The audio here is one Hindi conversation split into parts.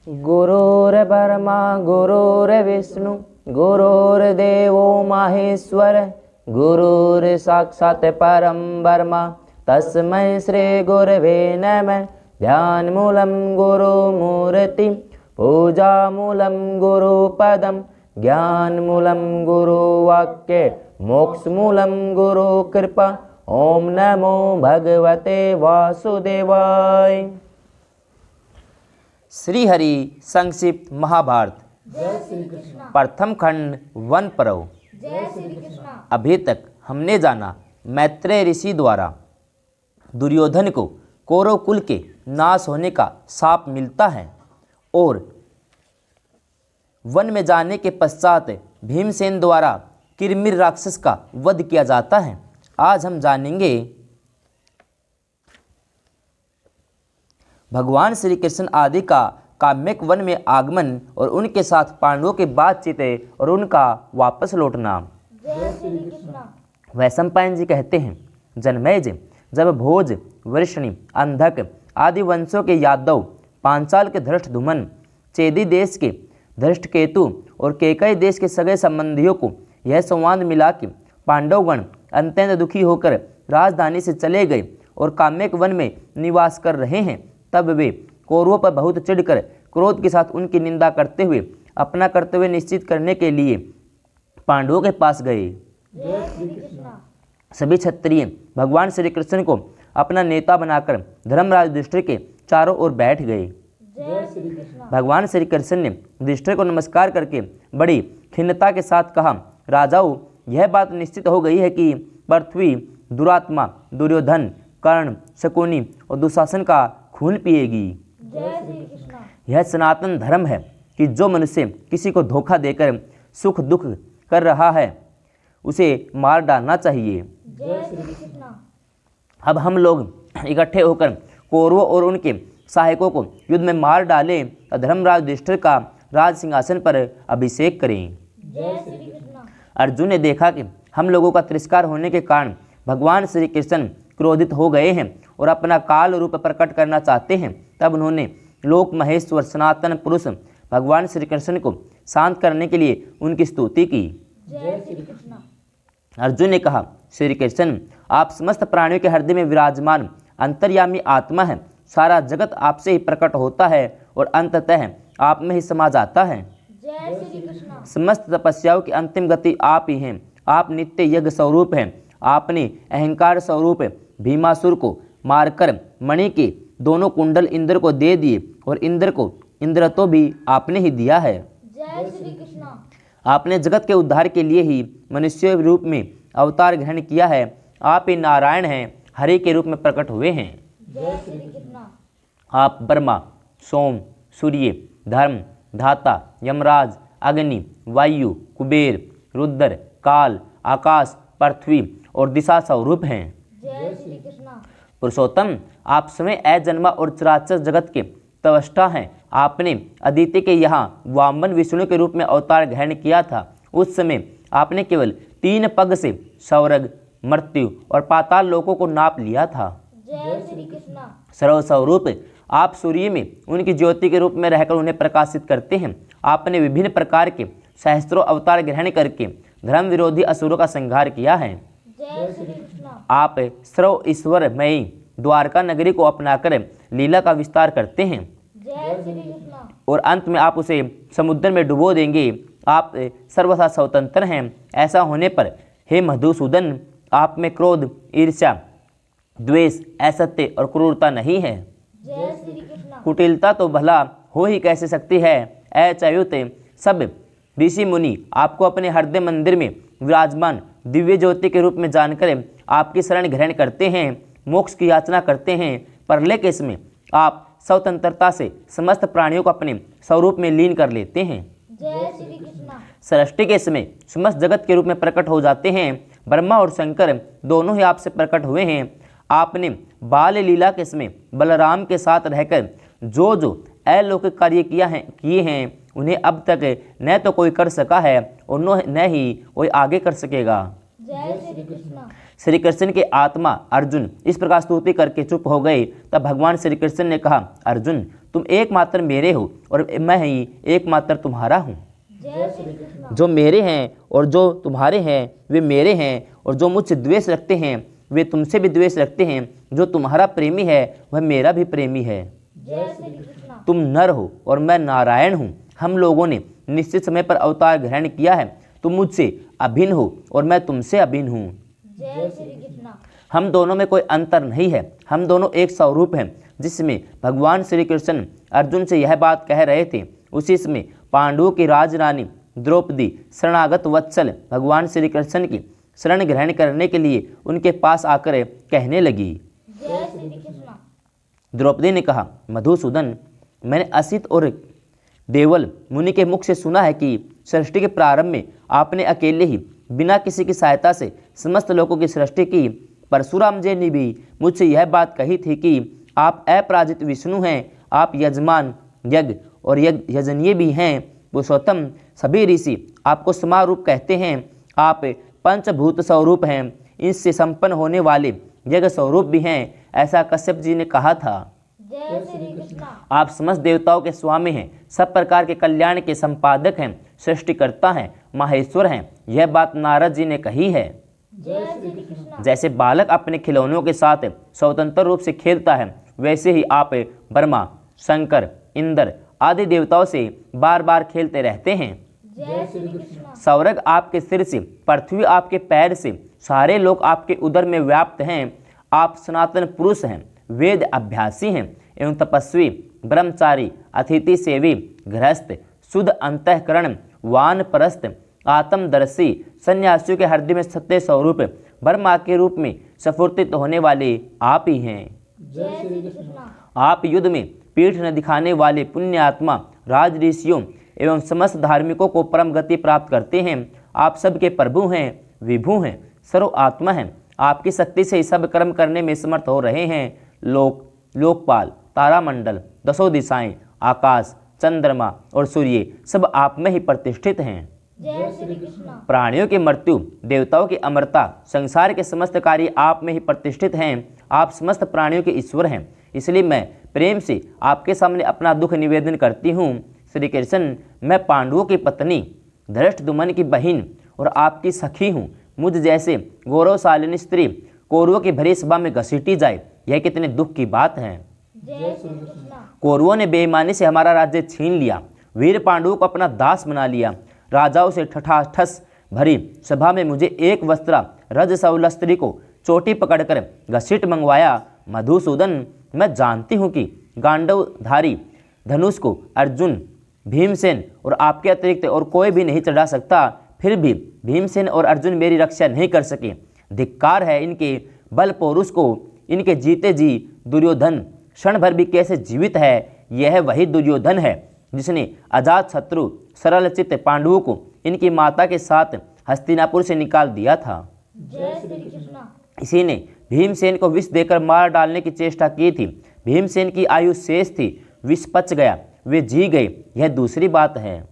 गुरुर्ब्रह्मा गुरुर्विष्णु गुरुर्देवो महेश्वर गुरुर्साक्षात् परं ब्रह्म तस्मै श्री गुरवे नमः। ध्यानमूलं गुरुमूर्ति पूजामूलं गुरुपदं ज्ञानमूलं गुरुवाक्य मोक्षमूलं गुरुकृपा। ओम नमो भगवते वासुदेवाय। श्री हरि संक्षिप्त महाभारत प्रथम खंड वन पर्व। अभी तक हमने जाना मैत्रेय ऋषि द्वारा दुर्योधन को कौरव कुल के नाश होने का शाप मिलता है और वन में जाने के पश्चात भीमसेन द्वारा किरमिर राक्षस का वध किया जाता है। आज हम जानेंगे भगवान श्री कृष्ण आदि का काम्यक वन में आगमन और उनके साथ पांडवों की बातचीत और उनका वापस लौटना। वैशंपायन जी कहते हैं, जनमेजय, जब भोज, वृषणी, अंधक आदि वंशों के यादव, पांचाल के धृष्टद्युम्न, चेदी देश के धृष्टकेतु और केकई देश के सगे संबंधियों को यह संवाद मिला कि पांडवगण अत्यंत दुखी होकर राजधानी से चले गए और काम्यक वन में निवास कर रहे हैं, तब वे कौरवों पर बहुत चिढ़कर क्रोध के साथ उनकी निंदा करते हुए अपना कर्तव्य निश्चित करने के लिए पांडवों के पास गए। सभी क्षत्रिय भगवान श्री कृष्ण को अपना नेता बनाकर धर्मराज युधिष्ठिर के चारों ओर बैठ गए। भगवान श्री कृष्ण ने युधिष्ठिर को नमस्कार करके बड़ी खिन्नता के साथ कहा, राजाओं, यह बात निश्चित हो गई है कि पृथ्वी दुरात्मा दुर्योधन, कर्ण, शकुनी और दुशासन का खून पिएगी। यह सनातन धर्म है कि जो मनुष्य किसी को धोखा देकर सुख दुख कर रहा है उसे मार डालना चाहिए। अब हम लोग इकट्ठे होकर कौरवों और उनके सहायकों को युद्ध में मार डालें और धर्मराज युधिष्ठिर का राज सिंहासन पर अभिषेक करें। अर्जुन ने देखा कि हम लोगों का तिरस्कार होने के कारण भगवान श्री कृष्ण क्रोधित हो गए हैं और अपना काल रूप प्रकट करना चाहते हैं। तब उन्होंने लोक महेश्वर सनातन पुरुष भगवान श्री कृष्ण को शांत करने के लिए उनकी स्तुति की। अर्जुन ने कहा, श्री कृष्ण, आप समस्त प्राणियों के हृदय में विराजमान अंतर्यामी आत्मा है। सारा जगत आपसे ही प्रकट होता है और अंततः आप में ही समा जाता है। समस्त तपस्याओं की अंतिम गति आप ही हैं। आप नित्य यज्ञ स्वरूप हैं। आपने अहंकार स्वरूप भीमासुर को मारकर मणि के दोनों कुंडल इंद्र को दे दिए और इंद्र को इंद्रत्व भी आपने ही दिया है। आपने जगत के उद्धार के लिए ही मनुष्य रूप में अवतार ग्रहण किया है। आप ही नारायण हैं, हरि के रूप में प्रकट हुए हैं। आप ब्रह्मा, सोम, सूर्य, धर्म, धाता, यमराज, अग्नि, वायु, कुबेर, रुद्र, काल, आकाश, पृथ्वी और दिशा स्वरूप हैं। पुरुषोत्तम, आप स्वयं अजन्मा और चराचर जगत के त्वष्टा हैं। आपने अदिति के यहाँ वामन विष्णु के रूप में अवतार ग्रहण किया था। उस समय आपने केवल 3 पग से स्वर्ग, मृत्यु और पाताल लोकों को नाप लिया था। सर्वस्वरूप आप सूर्य में उनकी ज्योति के रूप में रहकर उन्हें प्रकाशित करते हैं। आपने विभिन्न प्रकार के सहस्त्रों अवतार ग्रहण करके धर्म विरोधी असुरों का संहार किया है। आप सर्व ईश्वरमयी द्वारका नगरी को अपनाकर लीला का विस्तार करते हैं और अंत में आप उसे समुद्र में डुबो देंगे। आप सर्वथा स्वतंत्र हैं। ऐसा होने पर हे मधुसूदन, आप में क्रोध, ईर्ष्या, द्वेष, असत्य और क्रूरता नहीं है। कुटिलता तो भला हो ही कैसे सकती है। अच्युत, सब ऋषि मुनि आपको अपने हृदय मंदिर में विराजमान दिव्य ज्योति के रूप में जानकर आपकी शरण ग्रहण करते हैं, मोक्ष की याचना करते हैं। परले के समय आप स्वतंत्रता से समस्त प्राणियों को अपने स्वरूप में लीन कर लेते हैं। सृष्टि के समय समस्त जगत के रूप में प्रकट हो जाते हैं। ब्रह्मा और शंकर दोनों ही आपसे प्रकट हुए हैं। आपने बाल लीला के समय बलराम के साथ रहकर जो जो अलौकिक कार्य किए हैं उन्हें अब तक न तो कोई कर सका है और न ही कोई आगे कर सकेगा। श्री कृष्ण के आत्मा अर्जुन इस प्रकार स्तुति करके चुप हो गए। तब भगवान श्री कृष्ण ने कहा, अर्जुन, तुम एकमात्र मेरे हो और मैं ही एकमात्र तुम्हारा हूँ। जो मेरे हैं और जो तुम्हारे हैं वे मेरे हैं, और जो मुझसे द्वेष रखते हैं वे तुमसे भी द्वेष रखते हैं। जो तुम्हारा प्रेमी है वह मेरा भी प्रेमी है। तुम नर हो और मैं नारायण हूँ। हम लोगों ने निश्चित समय पर अवतार ग्रहण किया है। तुम मुझसे अभिन्न हो और मैं तुमसे अभिन्न हूँ। हम दोनों में कोई अंतर नहीं है, हम दोनों एक स्वरूप हैं। जिसमें भगवान श्री कृष्ण अर्जुन से यह बात कह रहे थे, उसी समय पांडवों की राजरानी द्रौपदी शरणागत वत्सल भगवान श्री कृष्ण की शरण ग्रहण करने के लिए उनके पास आकर कहने लगी। द्रौपदी ने कहा, मधुसूदन, मैंने असित और देवल मुनि के मुख से सुना है कि सृष्टि के प्रारंभ में आपने अकेले ही बिना किसी की सहायता से समस्त लोगों की सृष्टि की। परशुराम जी ने भी मुझसे यह बात कही थी कि आप अपराजित विष्णु हैं, आप यजमान यज्ञ और यजनीय भी हैं। पुरुषोत्तम, सभी ऋषि आपको समारूप कहते हैं। आप पंचभूत स्वरूप हैं, इससे संपन्न होने वाले यज्ञ स्वरूप भी हैं, ऐसा कश्यप जी ने कहा था। आप समस्त देवताओं के स्वामी हैं, सब प्रकार के कल्याण के संपादक हैं, सृष्टिकर्ता हैं, माहेश्वर हैं। यह बात नारद जी ने कही है। जैसे बालक अपने खिलौनों के साथ स्वतंत्र रूप से खेलता है, वैसे ही आप ब्रह्मा, शंकर, इंद्र आदि देवताओं से बार बार खेलते रहते हैं। स्वर्ग आपके सिर से, पृथ्वी आपके पैर से, सारे लोग आपके उदर में व्याप्त हैं। आप सनातन पुरुष हैं, वेद अभ्यासी हैं एवं तपस्वी, ब्रह्मचारी, अतिथि सेवी, गृहस्थ, शुद्ध अंतःकरण, वानप्रस्थ, आत्मदर्शी, सन्यासियों के हृदय में सत्य स्वरूप ब्रह्मा के रूप में स्फुर्तित होने वाले आप ही हैं। आप युद्ध में पीठ न दिखाने वाले पुण्यात्मा, राज ऋषियों एवं समस्त धार्मिकों को परम गति प्राप्त करते हैं। आप सबके प्रभु हैं, विभु हैं, सर्व आत्मा हैं। आपकी शक्ति से ही सब कर्म करने में समर्थ हो रहे हैं। लोकपाल, तारामंडल, दसों दिशाएं, आकाश, चंद्रमा और सूर्य सब आप में ही प्रतिष्ठित हैं। प्राणियों की मृत्यु, देवताओं की अमरता, संसार के समस्त कार्य आप में ही प्रतिष्ठित हैं। आप समस्त प्राणियों के ईश्वर हैं, इसलिए मैं प्रेम से आपके सामने अपना दुख निवेदन करती हूँ। श्री कृष्ण, मैं पांडवों की पत्नी, धृष्टद्युम्न की बहन और आपकी सखी हूँ। मुझ जैसे गौरवशालिनी स्त्री कौरवों की भरी सभा में घसीटी जाए, यह कितने दुख की बात है। कौरवों ने बेईमानी से हमारा राज्य छीन लिया, वीर पांडवों को अपना दास बना लिया। राजाओं से ठठाठस भरी सभा में मुझे एक वस्त्रा रजसवल स्त्री को चोटी पकड़कर घसीट मंगवाया। मधुसूदन, मैं जानती हूँ कि गांडवधारी धनुष को अर्जुन, भीमसेन और आपके अतिरिक्त और कोई भी नहीं चढ़ा सकता। फिर भी भीमसेन और अर्जुन मेरी रक्षा नहीं कर सके। धिक्कार है इनके बल पौरुष को। इनके जीते जी दुर्योधन क्षण भर भी कैसे जीवित है। यह वही दुर्योधन है जिसने अजात शत्रु सरल चित्त पांडवों को इनकी माता के साथ हस्तिनापुर से निकाल दिया था। इसी ने भीमसेन को विष देकर मार डालने की चेष्टा की थी। भीमसेन की आयु शेष थी, विष पच गया, वे जी गए, यह दूसरी बात है।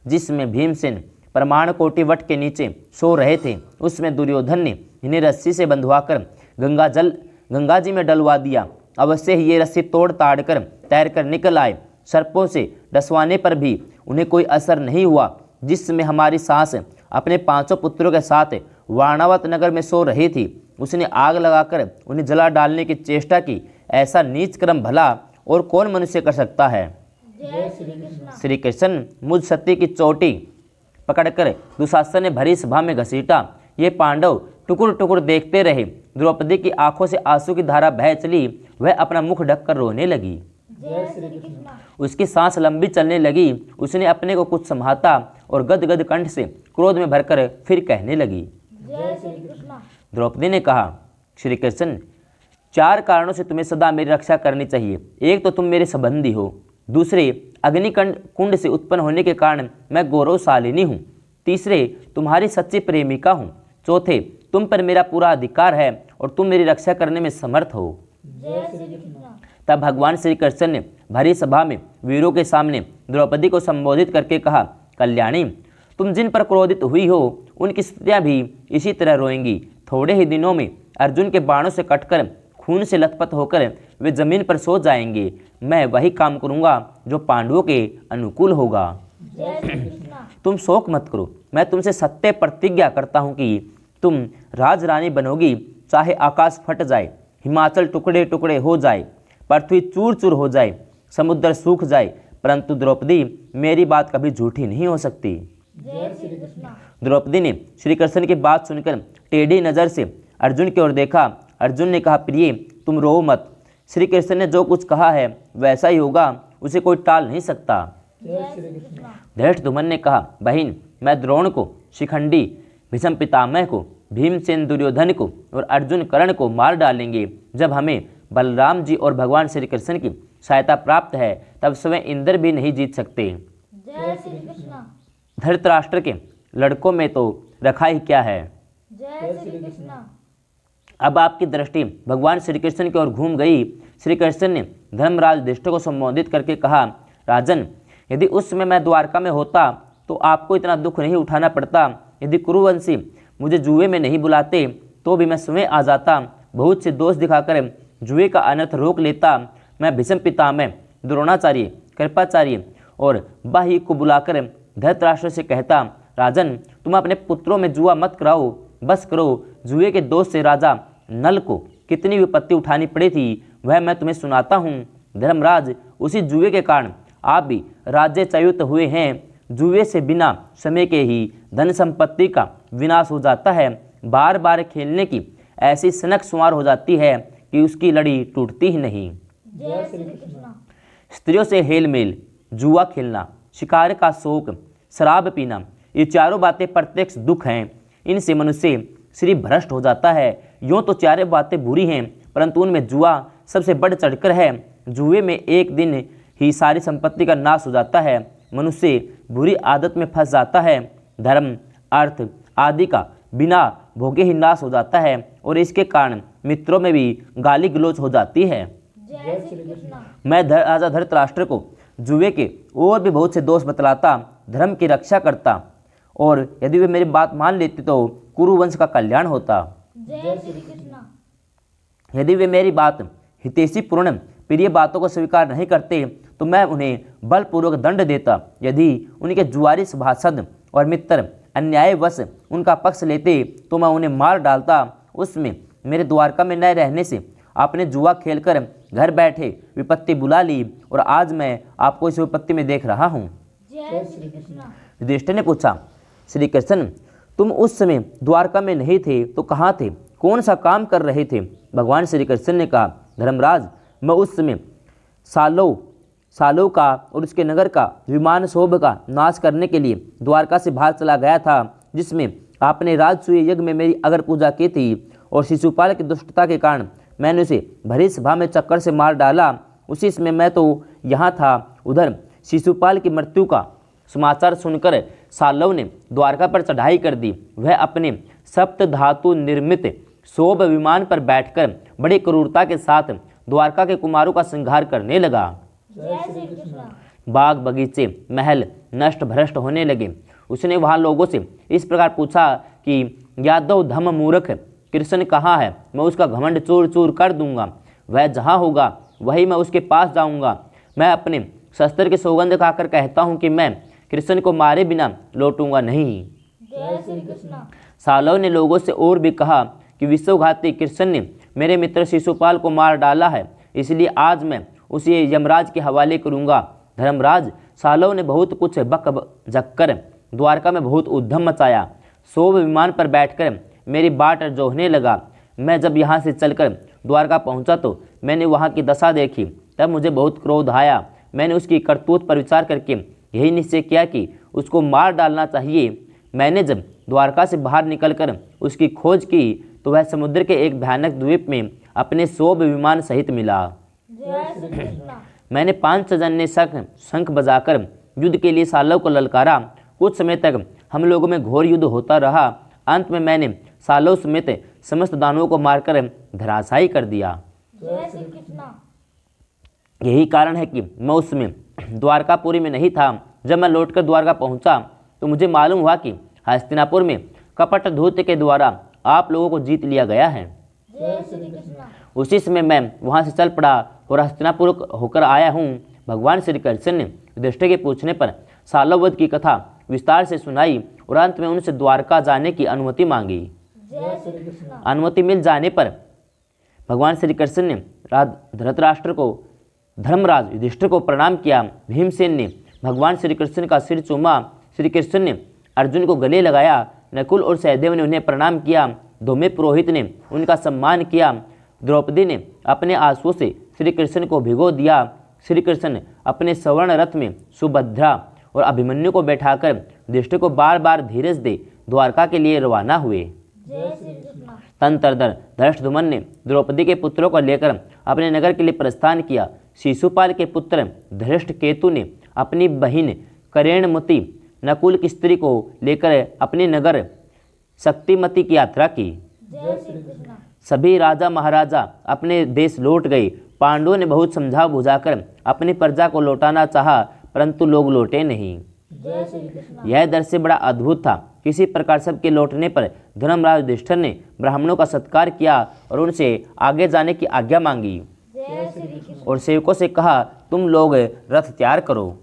जिसमें भीमसेन प्रमाण कोटि वट के नीचे सो रहे थे, उसमें दुर्योधन ने इन्हें रस्सी से बंधवाकर गंगा जी में डलवा दिया। अवश्य ही ये रस्सी तोड़ ताड़ कर तैर कर निकल आए। सर्पों से डसवाने पर भी उन्हें कोई असर नहीं हुआ। जिसमें हमारी सास अपने 5 पुत्रों के साथ वाणावत नगर में सो रही थी, उसने आग लगाकर उन्हें जला डालने की चेष्टा की। ऐसा नीच कर्म भला और कौन मनुष्य कर सकता है। श्री कृष्ण, मुझ सत्य की चोटी पकड़कर दुशासन ने भरी सभा में घसीटा। ये पांडव टुकुर टुकुर देखते रहे। द्रौपदी की आंखों से आंसू की धारा बह चली। वह अपना मुख ढककर रोने लगी। उसकी सांस लंबी चलने लगी। उसने अपने को कुछ संभाता और गदगद कंठ से क्रोध में भरकर फिर कहने लगी। द्रौपदी ने कहा, श्री कृष्ण, 4 कारणों से तुम्हें सदा मेरी रक्षा करनी चाहिए। एक तो तुम मेरे संबंधी हो, दूसरे अग्निकंड कुंड से उत्पन्न होने के कारण मैं गौरवशालिनी हूँ, तीसरे तुम्हारी सच्ची प्रेमिका हूँ, चौथे तुम पर मेरा पूरा अधिकार है और तुम मेरी रक्षा करने में समर्थ हो। तब भगवान श्री कृष्ण ने भरी सभा में वीरों के सामने द्रौपदी को संबोधित करके कहा, कल्याणी, तुम जिन पर क्रोधित हुई हो उनकी स्त्रियां भी इसी तरह रोएंगी। थोड़े ही दिनों में अर्जुन के बाणों से कटकर खून से लथपथ होकर वे जमीन पर सो जाएंगे। मैं वही काम करूंगा जो पांडवों के अनुकूल होगा। तुम शोक मत करो, मैं तुमसे सत्य प्रतिज्ञा करता हूँ कि तुम राजरानी बनोगी, चाहे आकाश फट जाए, हिमाचल टुकड़े टुकड़े हो जाए, पृथ्वी चूर चूर हो जाए, समुद्र सूख जाए, परंतु द्रौपदी मेरी बात कभी झूठी नहीं हो सकती। द्रौपदी ने श्री कृष्ण की बात सुनकर टेढ़ी नजर से अर्जुन की ओर देखा। अर्जुन ने कहा, प्रिय तुम रो मत, श्री कृष्ण ने जो कुछ कहा है वैसा ही होगा, उसे कोई टाल नहीं सकता। धृष्टद्युम्न ने कहा, बहन मैं द्रोण को, शिखंडी, भीष्म पितामह को, भीमसेन दुर्योधन को और अर्जुन कर्ण को मार डालेंगे। जब हमें बलराम जी और भगवान श्री कृष्ण की सहायता प्राप्त है तब स्वयं इंद्र भी नहीं जीत सकते। धृतराष्ट्र के लड़कों में तो रखा ही क्या है। अब आपकी दृष्टि भगवान श्री कृष्ण की ओर घूम गई। श्री कृष्ण ने धर्मराज युधिष्ठिर को संबोधित करके कहा, राजन यदि उस समय मैं द्वारका में होता तो आपको इतना दुख नहीं उठाना पड़ता। यदि कुरुवंशी मुझे जुए में नहीं बुलाते तो भी मैं स्वयं आ जाता, बहुत से दोष दिखाकर जुए का अनर्थ रोक लेता। मैं भीष्म पितामह, द्रोणाचार्य, कृपाचार्य और बाह्य को बुलाकर धृतराष्ट्र से कहता, राजन तुम अपने पुत्रों में जुआ मत कराओ, बस करो। जुए के दोष से राजा नल को कितनी विपत्ति उठानी पड़ी थी वह मैं तुम्हें सुनाता हूँ। धर्मराज उसी जुए के कारण आप भी राज्यच्युत हुए हैं। जुए से बिना समय के ही धन संपत्ति का विनाश हो जाता है। बार बार खेलने की ऐसी सनक सुमार हो जाती है कि उसकी लड़ी टूटती ही नहीं। स्त्रियों से हेल मेल, जुआ खेलना, शिकार का शौक, शराब पीना, ये चारों बातें प्रत्यक्ष दुख हैं। इनसे मनुष्य श्री भ्रष्ट हो जाता है। यूँ तो चारों बातें बुरी हैं परंतु उनमें जुआ सबसे बढ़ चढ़कर है। जुए में एक दिन ही सारी संपत्ति का नाश हो जाता है। मनुष्य बुरी आदत में फंस जाता है। धर्म, अर्थ आदि का बिना भोगे ही नाश हो जाता है और इसके कारण मित्रों में भी गाली गलौज हो जाती है। मैं राजा धृतराष्ट्र को जुए के और भी बहुत से दोष बतलाता, धर्म की रक्षा करता और यदि वे मेरी बात मान लेते तो कुरुवंश का कल्याण होता। यदि वे मेरी बात हितैषी पूर्ण प्रिय बातों को स्वीकार नहीं करते तो मैं उन्हें बलपूर्वक दंड देता। यदि उनके जुआरी सभासद और मित्र अन्यायवश उनका पक्ष लेते तो मैं उन्हें मार डालता। उसमें मेरे द्वारका में न रहने से आपने जुआ खेलकर घर बैठे विपत्ति बुला ली और आज मैं आपको इस विपत्ति में देख रहा हूँ। युधिष्ठिर ने पूछा, श्री कृष्ण तुम उस समय द्वारका में नहीं थे तो कहाँ थे, कौन सा काम कर रहे थे। भगवान श्री कृष्ण ने कहा, धर्मराज मैं उस समय सालों का और उसके नगर का विमान शोभ का नाश करने के लिए द्वारका से बाहर चला गया था, जिसमें आपने राजसूय यज्ञ में मेरी अगर पूजा की थी और शिशुपाल की दुष्टता के कारण मैंने उसे भरी सभा में चक्कर से मार डाला। उसी समय मैं तो यहाँ था। उधर शिशुपाल की मृत्यु का समाचार सुनकर सालव ने द्वारका पर चढ़ाई कर दी। वह अपने सप्त धातु निर्मित शोभ विमान पर बैठकर बड़ी क्रूरता के साथ द्वारका के कुमारों का संहार करने लगा। बाग बगीचे महल नष्ट भ्रष्ट होने लगे। उसने वहां लोगों से इस प्रकार पूछा कि यादव धम मूर्ख कृष्ण कहाँ है, मैं उसका घमंड चूर चूर कर दूंगा। वह जहाँ होगा वही मैं उसके पास जाऊंगा। मैं अपने शस्त्र की सौगंध खाकर कहता हूँ कि मैं कृष्ण को मारे बिना लौटूंगा नहीं। सालव ने लोगों से और भी कहा कि विश्वघाती कृष्ण ने मेरे मित्र शिशुपाल को मार डाला है, इसलिए आज मैं उसे यमराज के हवाले करूंगा। धर्मराज सालव ने बहुत कुछ बक झक्कर द्वारका में बहुत उद्यम मचाया। शोभ विमान पर बैठकर मेरी बाट जोहने लगा। मैं जब यहाँ से चलकर द्वारका पहुँचा तो मैंने वहाँ की दशा देखी, तब मुझे बहुत क्रोध आया। मैंने उसकी करतूत पर विचार करके यही निश्चय किया कि उसको मार डालना चाहिए। मैंने जब द्वारका से बाहर निकलकर उसकी खोज की तो वह समुद्र के एक भयानक द्वीप में अपने शोभ विमान सहित मिला। मैंने 5 जन शंख बजाकर युद्ध के लिए सालव को ललकारा। कुछ समय तक हम लोगों में घोर युद्ध होता रहा। अंत में मैंने सालव समेत समस्त दानवों को मारकर धराशायी कर दिया। यही कारण है कि मैं उसमें द्वारकापुरी में नहीं था। जब मैं लौटकर द्वारका पहुंचा तो मुझे मालूम हुआ कि हस्तिनापुर में कपट धूर्त के द्वारा आप लोगों को जीत लिया गया है। उसी समय मैं वहाँ से चल पड़ा और हस्तिनापुर होकर आया हूँ। भगवान श्री कृष्ण ने युधिष्ठिर के पूछने पर सालोवध की कथा विस्तार से सुनाई और अंत में उनसे द्वारका जाने की अनुमति मांगी। अनुमति मिल जाने पर भगवान श्री कृष्ण ने धृतराष्ट्र को धर्मराज युधिष्ठिर को प्रणाम किया। भीमसेन ने भगवान श्री कृष्ण का सिर चूमा। श्री कृष्ण ने अर्जुन को गले लगाया। नकुल और सहदेव ने उन्हें प्रणाम किया। धौम्य पुरोहित ने उनका सम्मान किया। द्रौपदी ने अपने आंसुओं से श्री कृष्ण को भिगो दिया। श्री कृष्ण अपने स्वर्ण रथ में सुभद्रा और अभिमन्यु को बैठाकर युधिष्ठिर को बार बार धीरज दे द्वारका के लिए रवाना हुए। तंत्रधर धृष्टद्युम्न ने द्रौपदी के पुत्रों को लेकर अपने नगर के लिए प्रस्थान किया। शिशुपाल के पुत्र धृष्टकेतु ने अपनी बहिन करेणमुति नकुल की स्त्री को लेकर अपने नगर शक्तिमती की यात्रा की। सभी राजा महाराजा अपने देश लौट गए। पांडवों ने बहुत समझा बुझाकर अपनी प्रजा को लौटाना चाहा, परंतु लोग लौटे नहीं। यह दृश्य बड़ा अद्भुत था। किसी प्रकार सबके लौटने पर धर्मराज युधिष्ठिर ने ब्राह्मणों का सत्कार किया और उनसे आगे जाने की आज्ञा मांगी और सेवकों से कहा, तुम लोग रथ तैयार करो।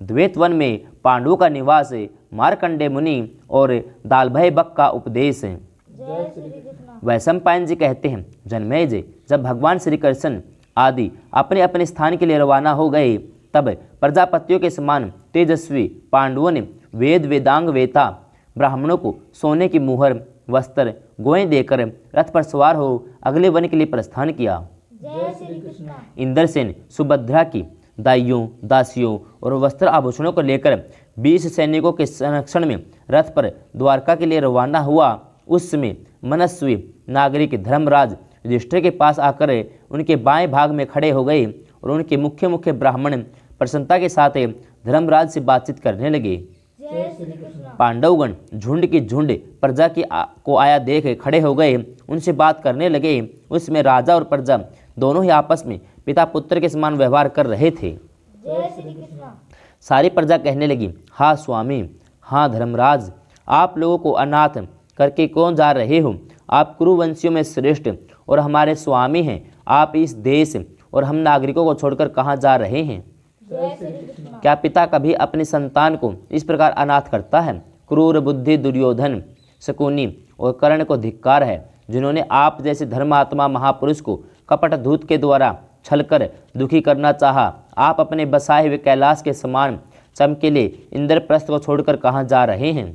द्वैत वन में पांडवों का निवास, मार्कंडेय मुनि और दालभय बक का उपदेश। वैशंपायन जी कहते हैं, जन्मेजय जी, जब भगवान श्री कृष्ण आदि अपने अपने स्थान के लिए रवाना हो गए, तब प्रजापतियों के समान तेजस्वी पांडवों ने वेद वेदांग वेता ब्राह्मणों को सोने की मुहर, वस्त्र, गोएं देकर रथ पर सवार हो अगले वन के लिए प्रस्थान किया। इंद्रसेन सुभद्रा की दाइयों, दासियों और वस्त्र आभूषणों को लेकर 20 सैनिकों के संरक्षण में रथ पर द्वारका के लिए रवाना हुआ। उस समय मनस्वी नागरिक धर्मराज युधिष्ठिर के पास आकर उनके बाएं भाग में खड़े हो गए और उनके मुख्य मुख्य ब्राह्मण प्रसन्नता के साथ धर्मराज से बातचीत करने लगे। पांडवगण झुंड की झुंड प्रजा की को आया देख खड़े हो गए, उनसे बात करने लगे। उसमें राजा और प्रजा दोनों ही आपस में पिता पुत्र के समान व्यवहार कर रहे थे। सारी प्रजा कहने लगी, हाँ स्वामी, हाँ धर्मराज, आप लोगों को अनाथ करके कौन जा रहे हो? आप कुरुवंशियों में श्रेष्ठ और हमारे स्वामी हैं। आप इस देश और हम नागरिकों को छोड़कर कहाँ जा रहे हैं? क्या पिता कभी अपनी संतान को इस प्रकार अनाथ करता है? क्रूर बुद्धि दुर्योधन, शकुनी और कर्ण को धिक्कार है, जिन्होंने आप जैसे धर्मात्मा महापुरुष को कपट दूत के द्वारा छलकर दुखी करना चाहा। आप अपने बसाए हुए कैलाश के समान चमकीले इंद्रप्रस्थ को छोड़कर कहाँ जा रहे हैं?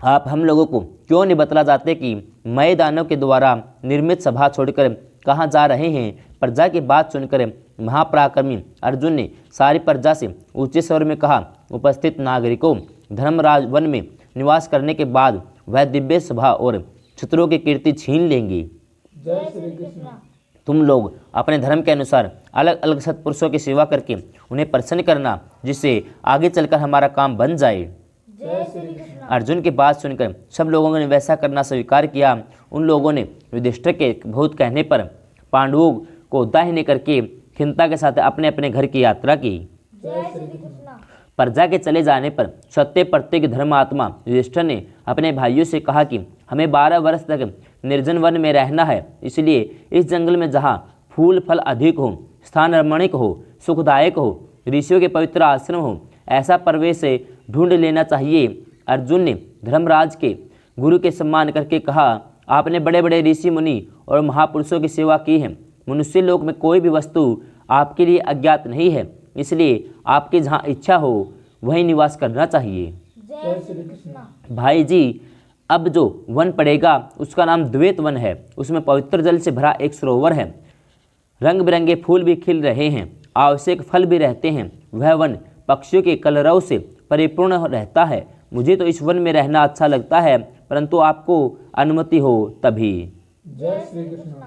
आप हम लोगों को क्यों नहीं बतला जाते कि मैदानों के द्वारा निर्मित सभा छोड़कर कहाँ जा रहे हैं? प्रजा की बात सुनकर महापराक्रमी अर्जुन ने सारी प्रजा से ऊंचे स्वर में कहा, उपस्थित नागरिकों, धर्मराज वन में निवास करने के बाद वह दिव्य सभा और शत्रुओं की कीर्ति छीन लेंगी। तुम लोग अपने धर्म के अनुसार अलग अलग सत्पुरुषों की सेवा करके उन्हें प्रसन्न करना, जिससे आगे चलकर हमारा काम बन जाए। अर्जुन की बात सुनकर सब लोगों ने वैसा करना स्वीकार किया। उन लोगों ने युधिष्ठिर के बहुत कहने पर पांडवों को दाहिने करके खिन्नता के साथ अपने अपने घर की यात्रा की। प्रजा के चले जाने पर सत्य प्रत्येक धर्मात्मा युधिष्ठिर ने अपने भाइयों से कहा कि हमें 12 वर्ष तक निर्जन वन में रहना है, इसलिए इस जंगल में जहाँ फूल फल अधिक हो, स्थान रमणीक हो, सुखदायक हो, ऋषियों के पवित्र आश्रम हो, ऐसा प्रवेश ढूंढ लेना चाहिए। अर्जुन ने धर्मराज के गुरु के सम्मान करके कहा, आपने बड़े बड़े ऋषि मुनि और महापुरुषों की सेवा की है। मनुष्य लोक में कोई भी वस्तु आपके लिए अज्ञात नहीं है, इसलिए आपकी जहाँ इच्छा हो वहीं निवास करना चाहिए। भाई जी, अब जो वन पड़ेगा उसका नाम द्वैत वन है। उसमें पवित्र जल से भरा एक सरोवर है, रंग बिरंगे फूल भी खिल रहे हैं, आवश्यक फल भी रहते हैं। वह वन पक्षियों के कलरव से परिपूर्ण रहता है। मुझे तो इस वन में रहना अच्छा लगता है, परंतु आपको अनुमति हो तभी। जय श्री कृष्ण।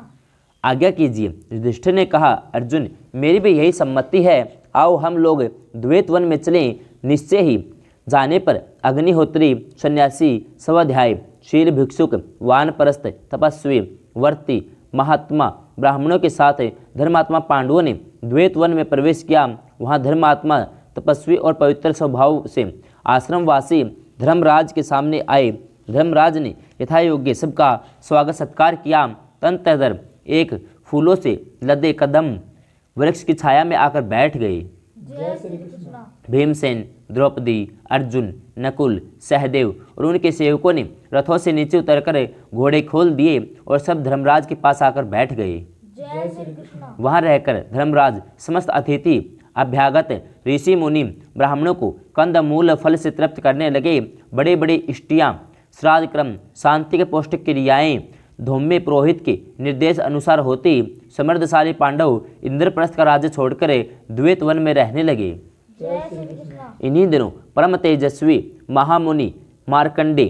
आज्ञा कीजिए। युधिष्ठिर ने कहा, अर्जुन, मेरी भी यही सम्मति है। आओ हम लोग द्वैत वन में चलें। निश्चय ही जाने पर अग्निहोत्री, सन्यासी, स्वाध्याय, शील भिक्षुक, वानप्रस्थ, तपस्वी, वर्ती, महात्मा ब्राह्मणों के साथ धर्मात्मा पांडवों ने द्वैत वन में प्रवेश किया। वहाँ धर्मात्मा तपस्वी और पवित्र स्वभाव से आश्रमवासी धर्मराज के सामने आए। धर्मराज ने यथा योग्य सबका स्वागत सत्कार किया। तदनंतर एक फूलों से लदे कदम वृक्ष की छाया में आकर बैठ गए। जय श्री कृष्ण। भीमसेन, द्रौपदी, अर्जुन, नकुल, सहदेव और उनके सेवकों ने रथों से नीचे उतरकर घोड़े खोल दिए और सब धर्मराज के पास आकर बैठ गए। जय श्री कृष्ण। वहां रहकर धर्मराज समस्त अतिथि, अभ्यागत, ऋषि मुनि, ब्राह्मणों को कंद मूल फल से तृप्त करने लगे। बड़े बड़े इष्टियाँ, श्राद्ध क्रम, शांति के पौष्टिक क्रियाएं धौम्य पुरोहित के निर्देश अनुसार होती। समृद्धशाली पांडव इंद्रप्रस्थ का राज्य छोड़कर द्वैत वन में रहने लगे। जय श्री कृष्ण। इन्हीं दिनों परम तेजस्वी महामुनि मार्कंडे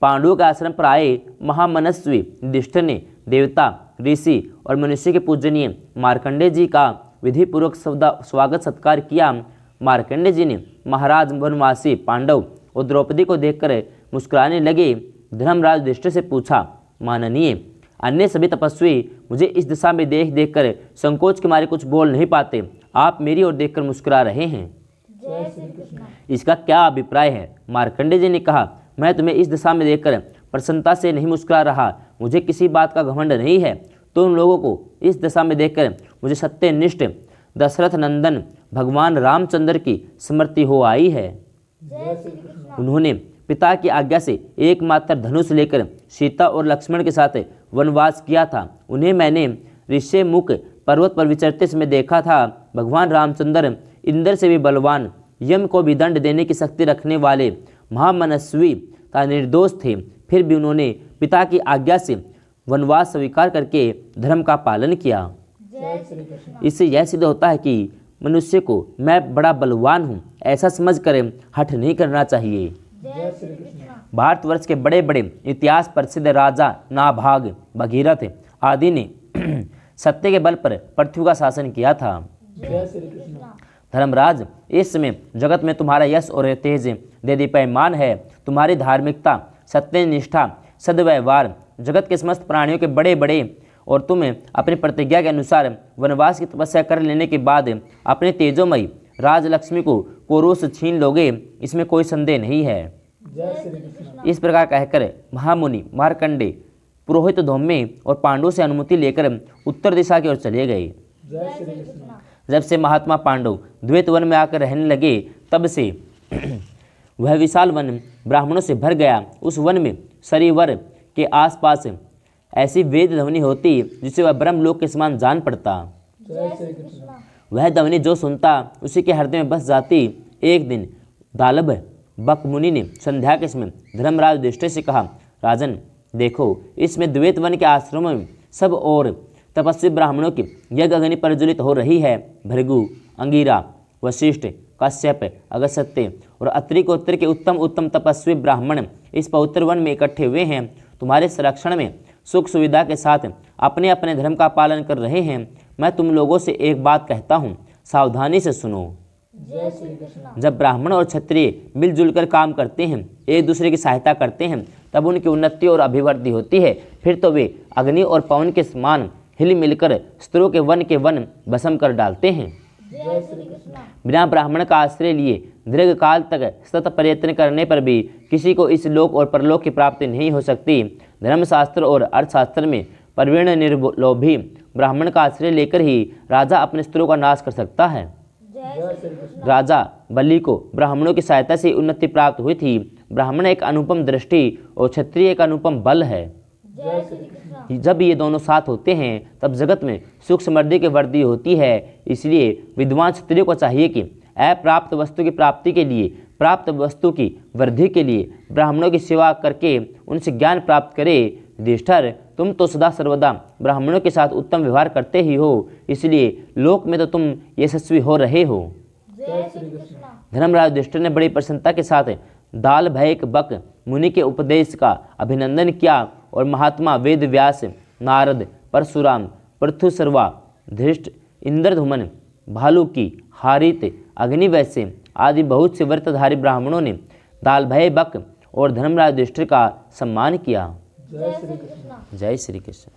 पांडवों के आश्रम पर आए। महामनस्वी युधिष्ठिर ने देवता, ऋषि और मनुष्य के पूजनीय मार्कंडे जी का विधिपूर्वक स्वागत सत्कार किया। मार्कंडे जी ने महाराज वनवासी पांडव और द्रौपदी को देखकर मुस्कुराने लगे। धर्मराज युधिष्ठिर से पूछा, माननीय, अन्य सभी तपस्वी मुझे इस दिशा में देख देखकर संकोच के मारे कुछ बोल नहीं पाते, आप मेरी ओर देखकर मुस्कुरा रहे हैं, जय श्री कृष्ण। इसका क्या अभिप्राय है? मार्कंडे जी ने कहा, मैं तुम्हें इस दिशा में देखकर प्रसन्नता से नहीं मुस्कुरा रहा, मुझे किसी बात का घमंड नहीं है। तुम लोगों को इस दिशा में देखकर मुझे सत्यनिष्ठ दशरथ नंदन भगवान रामचंद्र की स्मृति हो आई है। जय श्री कृष्ण। उन्होंने पिता की आज्ञा से एकमात्र धनुष लेकर सीता और लक्ष्मण के साथ वनवास किया था। उन्हें मैंने ऋष्यमुख पर्वत पर विचरते समय देखा था। भगवान रामचंद्र इंद्र से भी बलवान, यम को भी दंड देने की शक्ति रखने वाले, महामनस्वी तथा निर्दोष थे। फिर भी उन्होंने पिता की आज्ञा से वनवास स्वीकार करके धर्म का पालन किया। जय श्री कृष्ण। इससे यह सिद्ध होता है कि मनुष्य को मैं बड़ा बलवान हूँ ऐसा समझ कर हठ नहीं करना चाहिए। जय श्री कृष्ण। भारतवर्ष के बड़े बड़े इतिहास प्रसिद्ध राजा नाभाग, भगीरथ आदि ने सत्य के बल पर पृथ्वी का शासन किया था। जय श्री कृष्ण। धर्मराज, इस समय जगत में तुम्हारा यश और तेज देदीप्यमान है। तुम्हारी धार्मिकता, सत्यनिष्ठा, सद्व्यवहार जगत के समस्त प्राणियों के बड़े बड़े, और तुम अपनी प्रतिज्ञा के अनुसार वनवास की तपस्या कर लेने के बाद अपने तेजोमयी राजलक्ष्मी को कोरोस छीन लोगे, इसमें कोई संदेह नहीं है। जय श्री कृष्ण। इस प्रकार कहकर महामुनि मार्कंडे पुरोहित धौम्य और पांडवों से अनुमति लेकर उत्तर दिशा की ओर चले गए। जय श्री कृष्ण। जब से महात्मा पांडव द्वैत वन में आकर रहने लगे, तब से वह विशाल वन ब्राह्मणों से भर गया। उस वन में सरीवर के आसपास ऐसी वेद ध्वनि होती जिसे वह ब्रह्मलोक के समान जान पड़ता। जय श्री कृष्ण। वह ध्वनि जो सुनता उसी के हृदय में बस जाती। एक दिन दालभ बक मुनि ने संध्या के समय धर्मराज युधिष्ठिर से कहा, राजन देखो, इसमें द्वैत वन के आश्रमों में सब और तपस्वी ब्राह्मणों की यज्ञ अग्नि प्रज्वलित हो रही है। भृगु, अंगिरा, वशिष्ठ, कश्यप, अगस्त्य और अत्रिकोत्तर के उत्तम उत्तम तपस्वी ब्राह्मण इस पवित्र वन में इकट्ठे हुए हैं। तुम्हारे संरक्षण में सुख सुविधा के साथ अपने अपने धर्म का पालन कर रहे हैं। मैं तुम लोगों से एक बात कहता हूँ, सावधानी से सुनो। जय श्री कृष्ण। जब ब्राह्मण और क्षत्रिय मिलजुल कर काम करते हैं, एक दूसरे की सहायता करते हैं, तब उनकी उन्नति और अभिवृद्धि होती है। फिर तो वे अग्नि और पवन के समान हिल मिलकर शत्रु के वन भस्म कर डालते हैं। जय श्री कृष्ण। बिना ब्राह्मण का आश्रय लिए दीर्घ काल तक सतत प्रयत्न करने पर भी किसी को इस लोक और परलोक की प्राप्ति नहीं हो सकती। धर्मशास्त्र और अर्थशास्त्र में प्रवीण निर्लोभी ब्राह्मण का आश्रय लेकर ही राजा अपने शत्रु का नाश कर सकता है। जय श्री कृष्ण। राजा बलि को ब्राह्मणों की सहायता से उन्नति प्राप्त हुई थी। ब्राह्मण एक अनुपम दृष्टि और क्षत्रिय एक अनुपम बल है। जय श्री कृष्ण। जब ये दोनों साथ होते हैं तब जगत में सुख समृद्धि की वृद्धि होती है। इसलिए विद्वान क्षत्रिय को चाहिए कि अप्राप्त वस्तु की प्राप्ति के लिए, प्राप्त वस्तु की वृद्धि के लिए ब्राह्मणों की सेवा करके उनसे ज्ञान प्राप्त करे। युधिष्ठिर, तुम तो सदा सर्वदा ब्राह्मणों के साथ उत्तम व्यवहार करते ही हो, इसलिए लोक में तो तुम यशस्वी हो रहे हो। जय श्री कृष्ण। धर्मराज युधिष्ठिर ने बड़ी प्रसन्नता के साथ दाल भैक बक मुनि के उपदेश का अभिनंदन किया और महात्मा वेद व्यास, नारद, परशुराम, पृथुसर्वा, धृष्ट, इंद्रधुमन, भालुकी, हारित, अग्निवैश्य आदि बहुत से व्रतधारी ब्राह्मणों ने दाल भय बक और धर्मराज युधिष्ठिर का सम्मान किया। जय श्री कृष्ण। जय श्री कृष्ण।